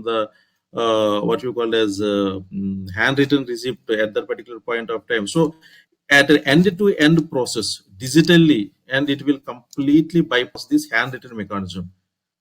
from the what you call as handwritten receipt at that particular point of time. So at an end-to-end process digitally, and it will completely bypass this handwritten mechanism.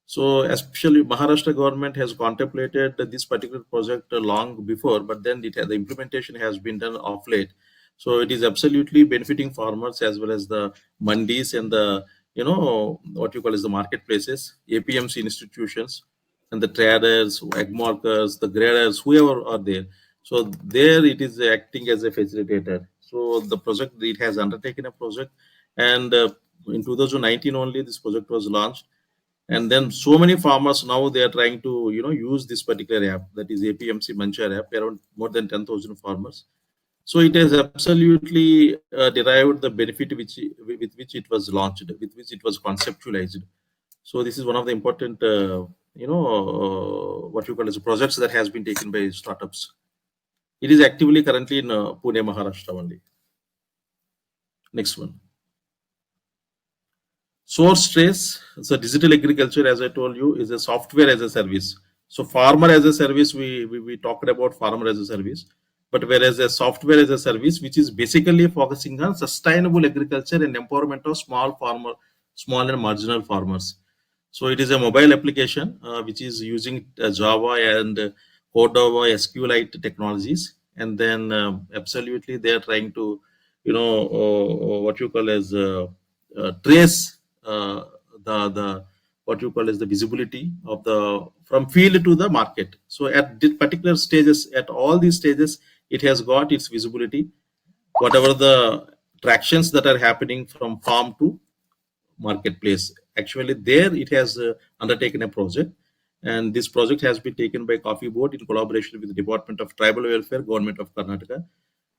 So especially Maharashtra government has contemplated this particular project long before, but then the implementation has been done of late. So it is absolutely benefiting farmers as well as the mandis and the what you call as the marketplaces, APMC institutions, and the traders, egg markers, the graders, whoever are there. So there it is acting as a facilitator. So the project, it has undertaken a project, and in 2019 only this project was launched, and then so many farmers now they are trying to use this particular app, that is APMC Manchar app, around more than 10,000 farmers. So it has absolutely derived the benefit with which it was launched, with which it was conceptualized. So this is one of the important what you call as projects that has been taken by startups. It is actively currently in Pune, Maharashtra only. Next one. Source Trace. So digital agriculture, as I told you, is a software as a service. So farmer as a service, we talked about farmer as a service, but whereas a software as a service, which is basically focusing on sustainable agriculture and empowerment of small and marginal farmers. So it is a mobile application which is using Java and Cordova SQLite technologies, and then absolutely they are trying to, what you call as trace the what you call as the visibility of the from field to the market. So at this particular stages, at all these stages, it has got its visibility, whatever the tractions that are happening from farm to marketplace. Actually there it has undertaken a project, and this project has been taken by Coffee Board in collaboration with the Department of Tribal Welfare, Government of Karnataka.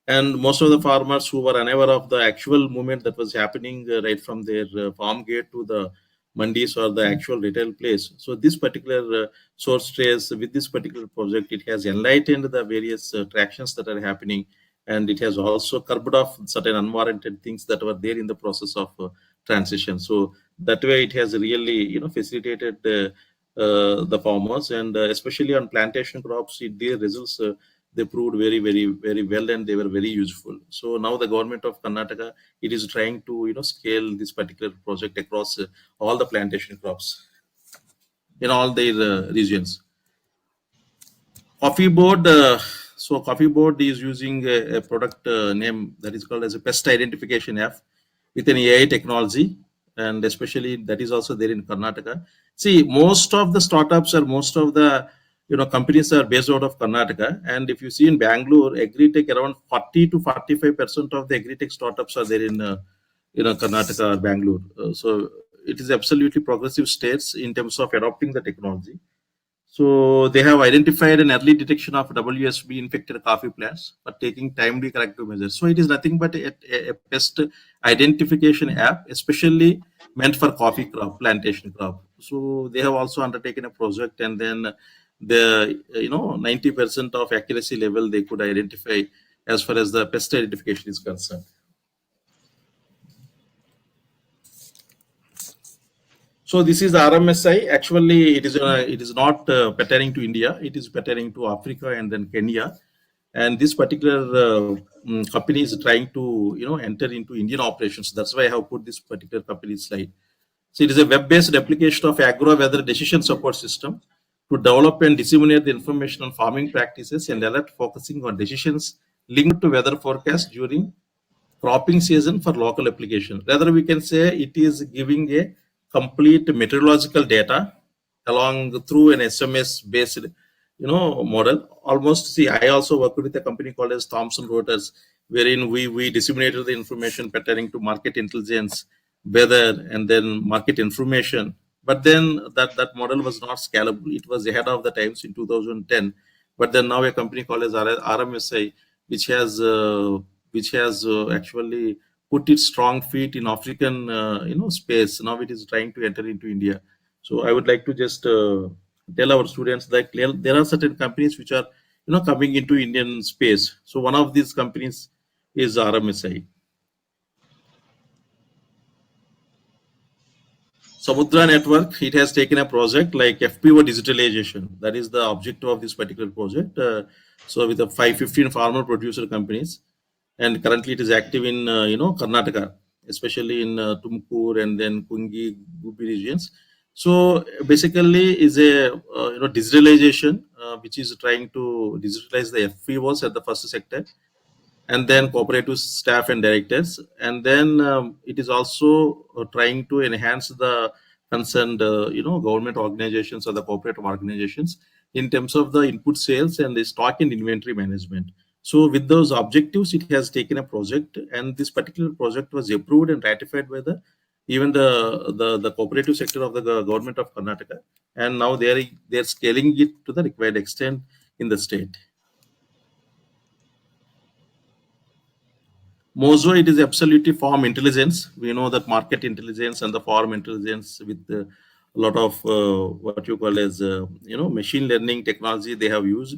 And most of the farmers who were unaware of the actual movement that was happening right from their farm gate to the mandis or the actual retail place. So this particular source trace, with this particular project, it has enlightened the various tractions that are happening, and it has also curbed off certain unwarranted things that were there in the process of transition. So that way it has really facilitated the farmers, and especially on plantation crops, their results they proved very, very, very well, and they were very useful. So now the government of Karnataka, it is trying to scale this particular project across all the plantation crops in all their regions. Coffee Board. So Coffee Board is using a product name that is called as a pest identification app with an AI technology, and especially that is also there in Karnataka. See, most of the startups or most of the companies are based out of Karnataka, and if you see in Bangalore, agri-tech, around 40 to 45% of the agri-tech startups are there in Karnataka or Bangalore. So it is absolutely progressive states in terms of adopting the technology. So they have identified an early detection of WSB infected coffee plants for taking timely corrective measures. So it is nothing but a pest identification app, especially meant for coffee crop, plantation crop. So they have also undertaken a project, and then the 90% of accuracy level they could identify as far as the pest identification is concerned. So this is RMSI. Actually, it is not pertaining to India. It is pertaining to Africa and then Kenya. And this particular company is trying to enter into Indian operations. That's why I have put this particular company slide. So it is a web-based application of agro-weather decision support system to develop and disseminate the information on farming practices and alert focusing on decisions linked to weather forecast during cropping season for local application. Rather, we can say it is giving a complete meteorological data along through an SMS based model. Almost, see, I also worked with a company called as Thomson Reuters, wherein we disseminated the information pertaining to market intelligence, weather, and then market information. But then that model was not scalable. It was ahead of the times in 2010. But then now a company called as RMSI, which has actually put its strong feet in African space. Now it is trying to enter into India. So I would like to just tell our students that there are certain companies which are coming into Indian space. So one of these companies is RMSI. Samudra Network, it has taken a project like FPO digitalization. That is the objective of this particular project. So with the 515 farmer producer companies, and currently it is active in Karnataka, especially in Tumkur and then Kungi, Gubi regions. So basically, is a digitalization which is trying to digitalize the FPOs at the first sector, and then cooperative staff and directors, and then it is also trying to enhance the concerned government organizations or the cooperative organizations in terms of the input sales and the stock and inventory management. So with those objectives it has taken a project, and this particular project was approved and ratified by the even the cooperative sector of the government of Karnataka, and now they are scaling it to the required extent in the state. Mozo, it is absolutely farm intelligence. We know that market intelligence and the farm intelligence with a lot of what you call as machine learning technology they have used,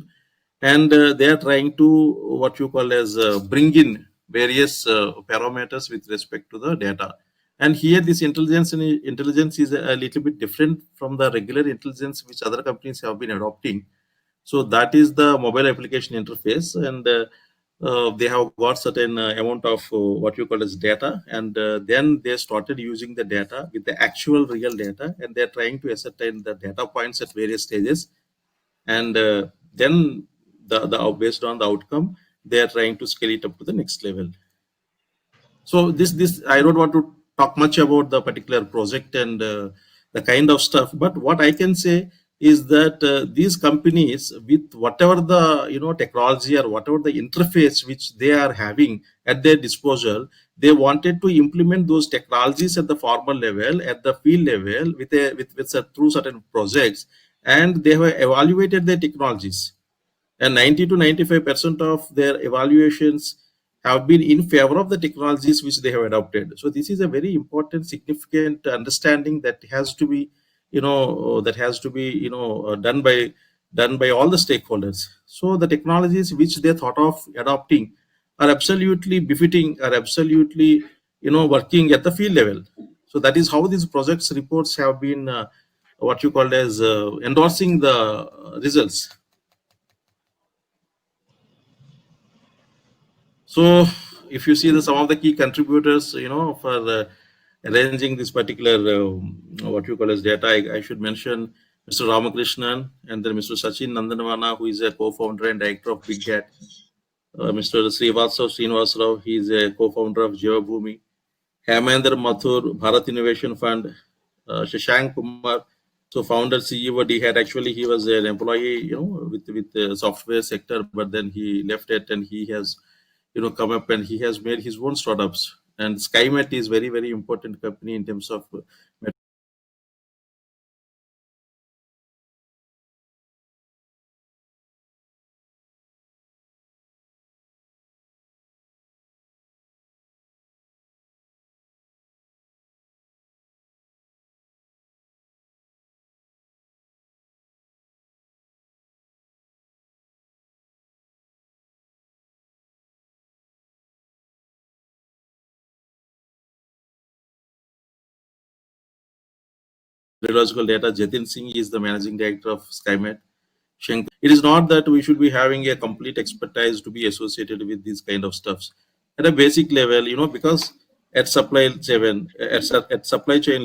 and they are trying to what you call as bring in various parameters with respect to the data. And here, this intelligence is a little bit different from the regular intelligence which other companies have been adopting. So that is the mobile application interface, and they have got certain amount of what you call as data, and then they started using the data with the actual real data, and they're trying to ascertain the data points at various stages, and then based on the outcome, they are trying to scale it up to the next level. So this I don't want to talk much about the particular project and the kind of stuff, but what I can say is that these companies, with whatever the technology or whatever the interface which they are having at their disposal, they wanted to implement those technologies at the farmer level, at the field level, through certain projects, and they have evaluated their technologies, and 90 to 95% of their evaluations have been in favor of the technologies which they have adopted. So this is a very important, significant understanding that has to be, done by all the stakeholders. So the technologies which they thought of adopting are absolutely befitting, are absolutely, working at the field level. So that is how these projects reports have been, what you called as endorsing the results. So, if you see some of the key contributors, for arranging this particular what you call as data, I should mention Mr. Ramakrishnan, and then Mr. Sachin Nandanavana, who is a co-founder and director of Big Hat. Mr. Srivatsav Srinivasrao, he is a co-founder of Jivabhumi. Hemendra Mathur, Bharat Innovation Fund. Shashank Kumar, so founder CEO DHAT. Actually, he was an employee, with the software sector, but then he left it and he has, come up and he has made his own startups. And SkyMet is very, very important company in terms of radiological data. Jatin Singh is the managing director of SkyMet. It is not that we should be having a complete expertise to be associated with these kind of stuffs. At a basic level, because at supply chain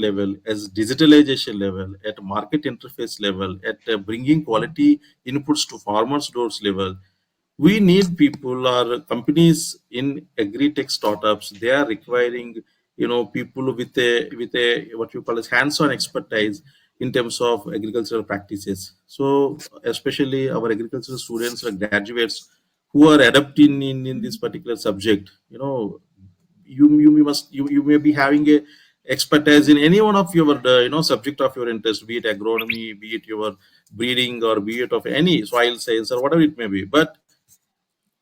level, as digitalization level, at market interface level, at bringing quality inputs to farmers' doors level, we need people or companies in agri-tech startups. They are requiring people with a what you call as hands-on expertise in terms of agricultural practices. So especially our agricultural students or graduates who are adapting in this particular subject, you may be having a expertise in any one of your subject of your interest, be it agronomy, be it your breeding, or be it of any soil science or whatever it may be, but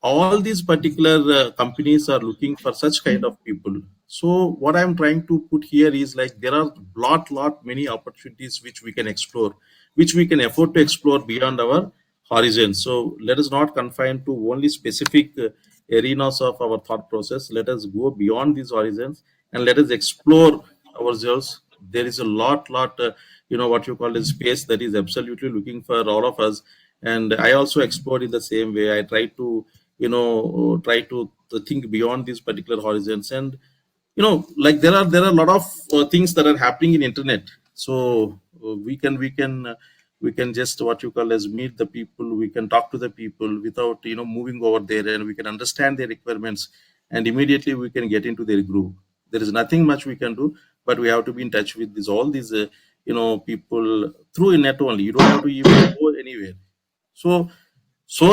all these particular companies are looking for such kind of people. So what I'm trying to put here is like there are lot many opportunities which we can explore, which we can afford to explore beyond our horizon. So let us not confine to only specific arenas of our thought process. Let us go beyond these horizons and let us explore ourselves there is a lot, what you call a space that is absolutely looking for all of us. And I also explored in the same way. I try to, think beyond these particular horizons. And like there are a lot of things that are happening in internet. So we can just what you call as meet the people, we can talk to the people without moving over there, and we can understand their requirements, and immediately we can get into their groove. There is nothing much we can do, but we have to be in touch with this all these people through a net only. You don't have to even go anywhere. So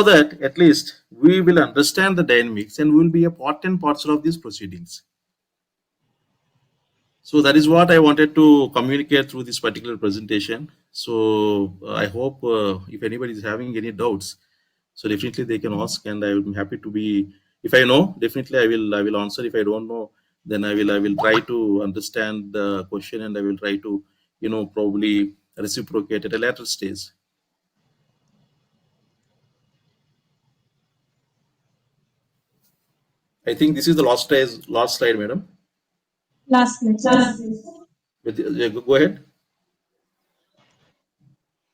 that at least we will understand the dynamics and we will be a part and parcel of these proceedings. So that is what I wanted to communicate through this particular presentation. So I hope if anybody is having any doubts, so definitely they can ask, and I will be happy to be. If I know, definitely I will answer. If I don't know, then I will try to understand the question, and I will try to probably reciprocate at a later stage. I think this is the last slide, madam. Last slide. Go ahead.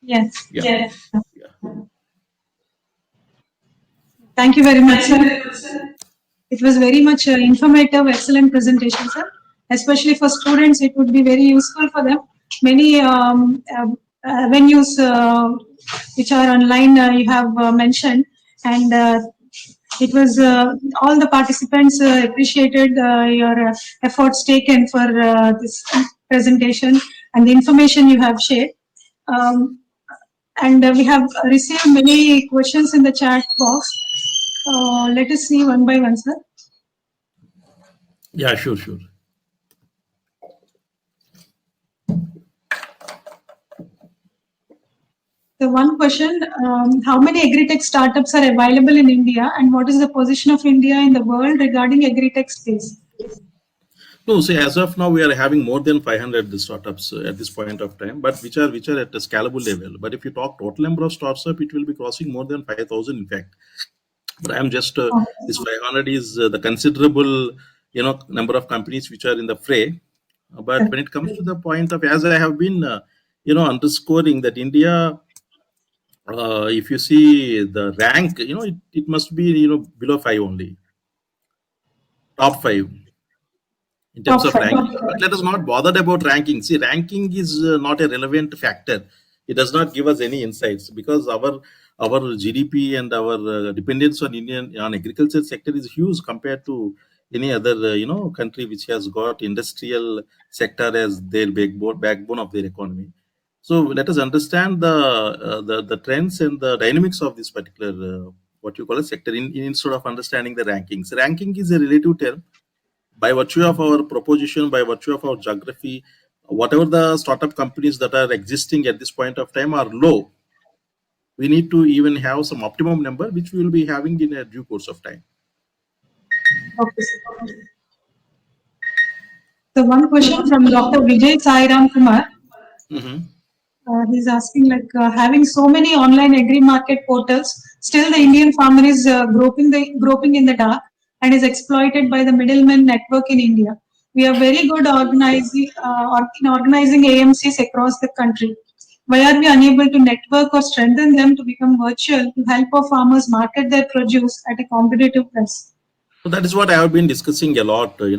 Yes. Yeah. Yes. Yeah. Thank you very much, sir. It was very much informative, excellent presentation, sir. Especially for students, it would be very useful for them. Many avenues which are online you have mentioned, and it was all the participants appreciated your efforts taken for this presentation and the information you have shared. And we have received many questions in the chat box. Let us see one by one, sir. Yeah, sure. The one question, how many agri-tech startups are available in India, and what is the position of India in the world regarding agri-tech space? No, see, as of now, we are having more than 500 startups at this point of time, but which are at a scalable level. But if you talk total number of startups, it will be crossing more than 5,000, in fact. But I am just this 500 is the considerable, number of companies which are in the fray. But when it comes to the point of, as I have been, underscoring that India, if you see the rank, it must be below 5 only, top 5 in terms of ranking. But let us not bother about ranking. See, ranking is not a relevant factor. It does not give us any insights, because our GDP and our dependence on agriculture sector is huge compared to any other country which has got industrial sector as their backbone of their economy. So let us understand the trends and the dynamics of this particular what you call a sector instead of understanding the rankings. Ranking is a relative term. By virtue of our proposition, by virtue of our geography, whatever the startup companies that are existing at this point of time are low. We need to even have some optimum number, which we will be having in a due course of time. Okay. So one question from Dr. Vijay Sairam Kumar. He's asking, like, having so many online agri market portals, still the Indian farmer is groping in the dark and is exploited by the middleman network in India. We are very good in organizing AMCs across the country. Why are we unable to network or strengthen them to become virtual to help our farmers market their produce at a competitive price? So that is what I have been discussing a lot, in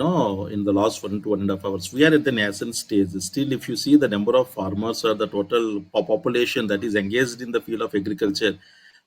the last 1 to 1.5 hours. We are at the nascent stage. Still, if you see the number of farmers or the total population that is engaged in the field of agriculture,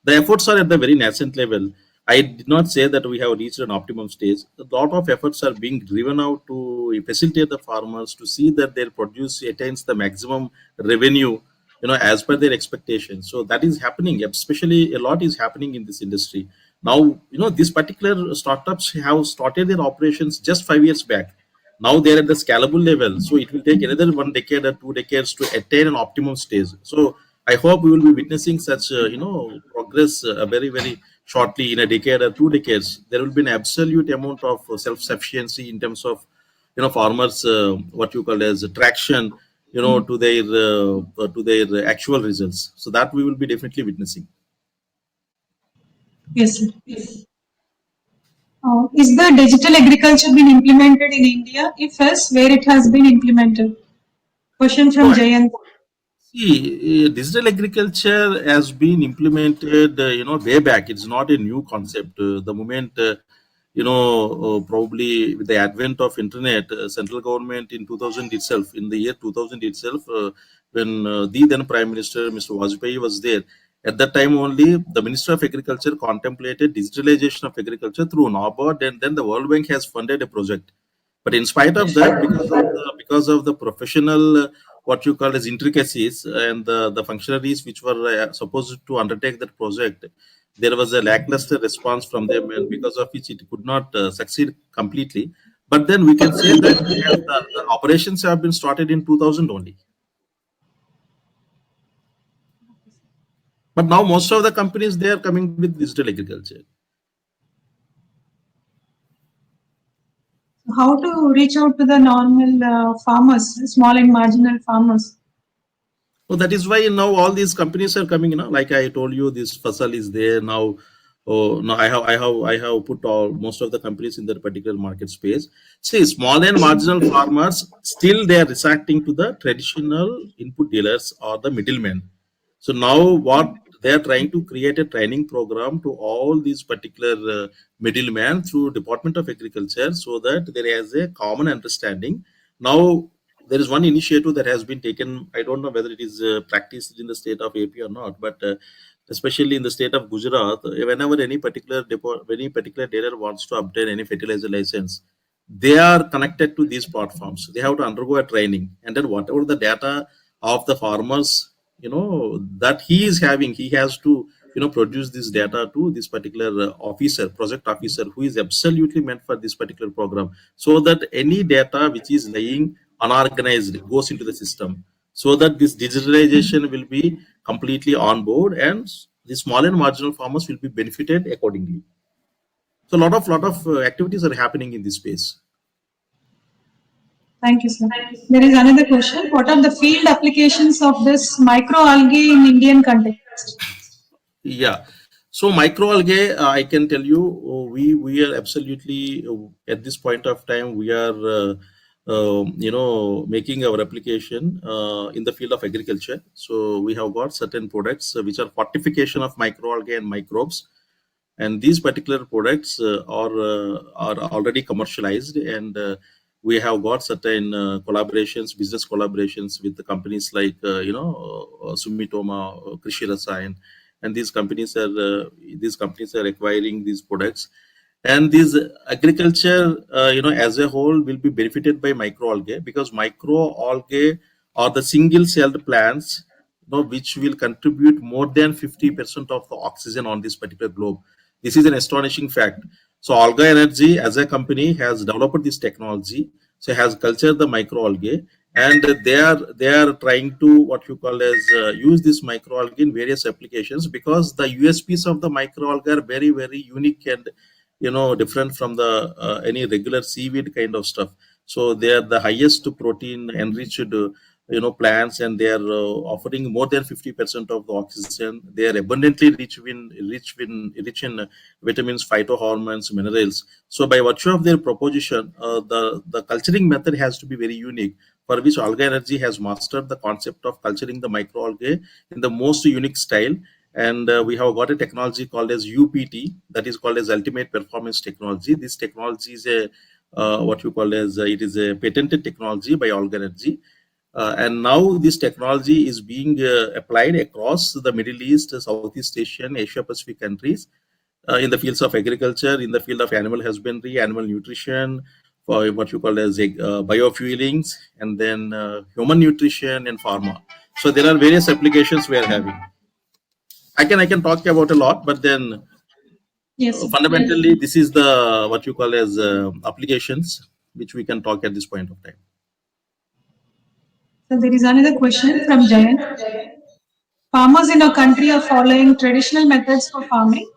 the efforts are at the very nascent level. I did not say that we have reached an optimum stage. A lot of efforts are being driven out to facilitate the farmers to see that their produce attains the maximum revenue, as per their expectations. So that is happening. Especially a lot is happening in this industry. Now, these particular startups have started their operations just 5 years back. Now they're at the scalable level. So it will take another 1 decade or 2 decades to attain an optimum stage. So I hope we will be witnessing such, progress very, very shortly, in a decade or 2 decades. There will be an absolute amount of self-sufficiency in terms of, farmers, what you call as traction, to their actual results. So that we will be definitely witnessing. Yes, sir. Is the digital agriculture been implemented in India? If yes, where it has been implemented? Question from Jayant. See, digital agriculture has been implemented, way back. It's not a new concept. The moment, probably with the advent of internet, central government in 2000 itself, in the year 2000 itself, when the then Prime Minister, Mr. Vajpayee was there, at that time only, the Minister of Agriculture contemplated digitalization of agriculture through NABARD, and then the World Bank has funded a project. But in spite of that, because of the professional, what you call as intricacies and the functionaries which were supposed to undertake that project, there was a lackluster response from them, and because of which it could not succeed completely. But then we can say that the operations have been started in 2000 only. But now most of the companies, they are coming with digital agriculture. How to reach out to the normal farmers, small and marginal farmers? So that is why now all these companies are coming. Like I told you, this Fasal is there now. Oh, no, I have put all most of the companies in that particular market space. See, small and marginal farmers still they are resorting to the traditional input dealers or the middlemen. So now what they are trying to create a training program to all these particular middlemen through Department of Agriculture, so that there is a common understanding. Now there is one initiative that has been taken. I don't know whether it is practiced in the state of AP or not, but especially in the state of Gujarat, whenever any particular dealer wants to obtain any fertilizer license, they are connected to these platforms. They have to undergo a training, and then whatever the data of the farmers, that he is having, he has to produce this data to this particular project officer, who is absolutely meant for this particular program, so that any data which is lying unorganized goes into the system, so that this digitalization will be completely on board, and the small and marginal farmers will be benefited accordingly. So lot of activities are happening in this space. Thank you, sir. There is another question. What are the field applications of this microalgae in Indian context? Yeah. So microalgae, I can tell you, we are absolutely at this point of time, we are making our application in the field of agriculture. So we have got certain products which are fortification of microalgae and microbes, and these particular products are already commercialized, and we have got certain business collaborations with the companies like Sumitomo, Krishi Rasayan, and these companies are acquiring these products, and these agriculture as a whole will be benefited by microalgae, because microalgae are the single-celled plants which will contribute more than 50% of the oxygen on this particular globe. This is an astonishing fact. So Alga Energy as a company has developed this technology, so has cultured the microalgae, and they are trying to what you call as use this microalgae in various applications, because the USPs of the microalgae are very, very unique and different from the any regular seaweed kind of stuff. So they are the highest protein enriched plants, and they are offering more than 50% of the oxygen. They are abundantly rich in vitamins, phytohormones, minerals. So by virtue of their proposition, the culturing method has to be very unique, for which Alga Energy has mastered the concept of culturing the microalgae in the most unique style. And we have got a technology called as UPT, that is called as Ultimate Performance Technology. This technology is it is a patented technology by Alga Energy. And now this technology is being applied across the Middle East, Southeast Asian, Asia Pacific countries, in the fields of agriculture, in the field of animal husbandry, animal nutrition, for what you call as biofuelings, and then human nutrition and pharma. So there are various applications we are having. I can talk about a lot, but then fundamentally this is the what you call as applications which we can talk at this point of time. So there is another question from Jayant. Farmers in our country are following traditional methods for farming.